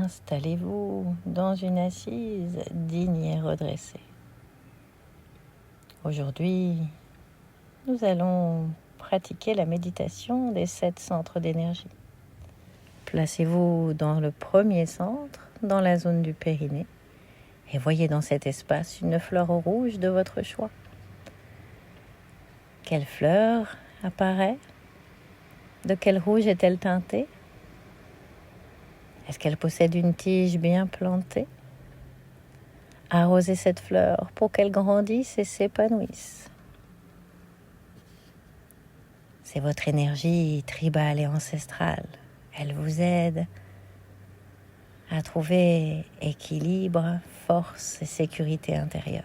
Installez-vous dans une assise digne et redressée. Aujourd'hui, nous allons pratiquer la méditation des 7 centres d'énergie. Placez-vous dans le premier centre, dans la zone du périnée, et voyez dans cet espace une fleur rouge de votre choix. Quelle fleur apparaît? De quel rouge est-elle teintée? Est-ce qu'elle possède une tige bien plantée? Arrosez cette fleur pour qu'elle grandisse et s'épanouisse. C'est votre énergie tribale et ancestrale. Elle vous aide à trouver équilibre, force et sécurité intérieure.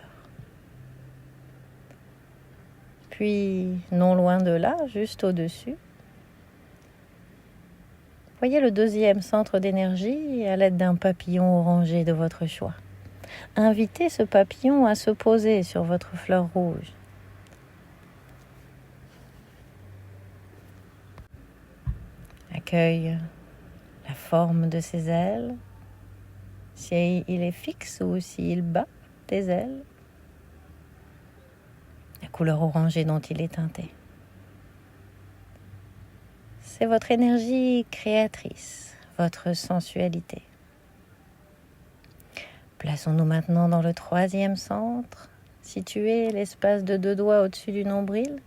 Puis, non loin de là, juste au-dessus, voyez le deuxième centre d'énergie à l'aide d'un papillon orangé de votre choix. Invitez ce papillon à se poser sur votre fleur rouge. Accueille la forme de ses ailes, si il est fixe ou s'il bat des ailes, la couleur orangée dont il est teinté. C'est votre énergie créatrice, votre sensualité. Plaçons-nous maintenant dans le troisième centre, situé l'espace de 2 doigts au-dessus du nombril.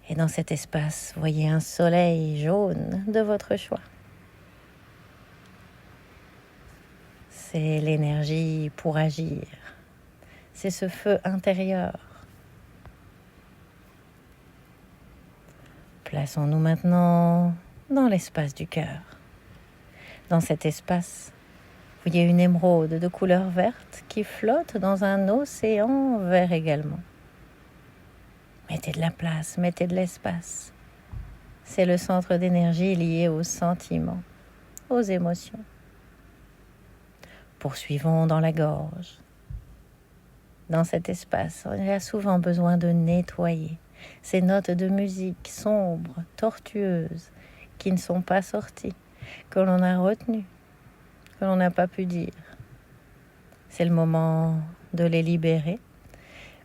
Et dans cet espace, voyez un soleil jaune de votre choix. C'est l'énergie pour agir. C'est ce feu intérieur. Plaçons-nous maintenant dans l'espace du cœur. Dans cet espace, voyez une émeraude de couleur verte qui flotte dans un océan vert également. Mettez de la place, mettez de l'espace. C'est le centre d'énergie lié aux sentiments, aux émotions. Poursuivons dans la gorge. Dans cet espace, on a souvent besoin de nettoyer ces notes de musique sombres, tortueuses, qui ne sont pas sorties, que l'on a retenues, que l'on n'a pas pu dire. C'est le moment de les libérer,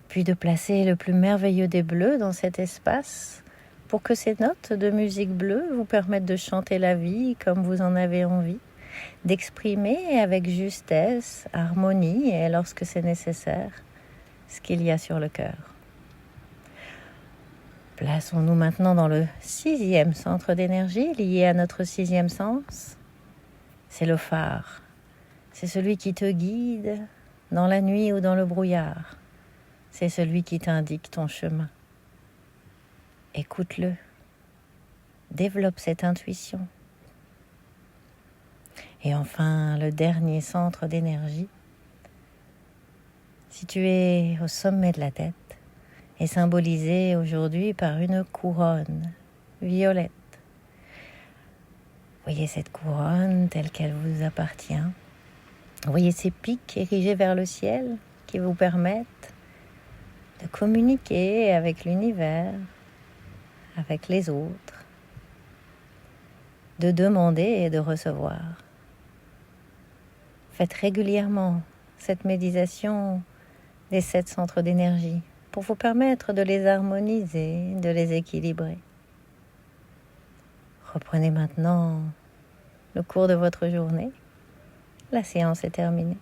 puis de placer le plus merveilleux des bleus dans cet espace pour que ces notes de musique bleue vous permettent de chanter la vie comme vous en avez envie, d'exprimer avec justesse, harmonie et lorsque c'est nécessaire, ce qu'il y a sur le cœur. Plaçons-nous maintenant dans le 6e centre d'énergie lié à notre 6e sens. C'est le phare. C'est celui qui te guide dans la nuit ou dans le brouillard. C'est celui qui t'indique ton chemin. Écoute-le. Développe cette intuition. Et enfin, le dernier centre d'énergie, situé au sommet de la tête, est symbolisé aujourd'hui par une couronne violette. Voyez cette couronne telle qu'elle vous appartient. Voyez ces pics érigés vers le ciel qui vous permettent de communiquer avec l'univers, avec les autres, de demander et de recevoir. Faites régulièrement cette méditation des 7 centres d'énergie pour vous permettre de les harmoniser, de les équilibrer. Reprenez maintenant le cours de votre journée. La séance est terminée.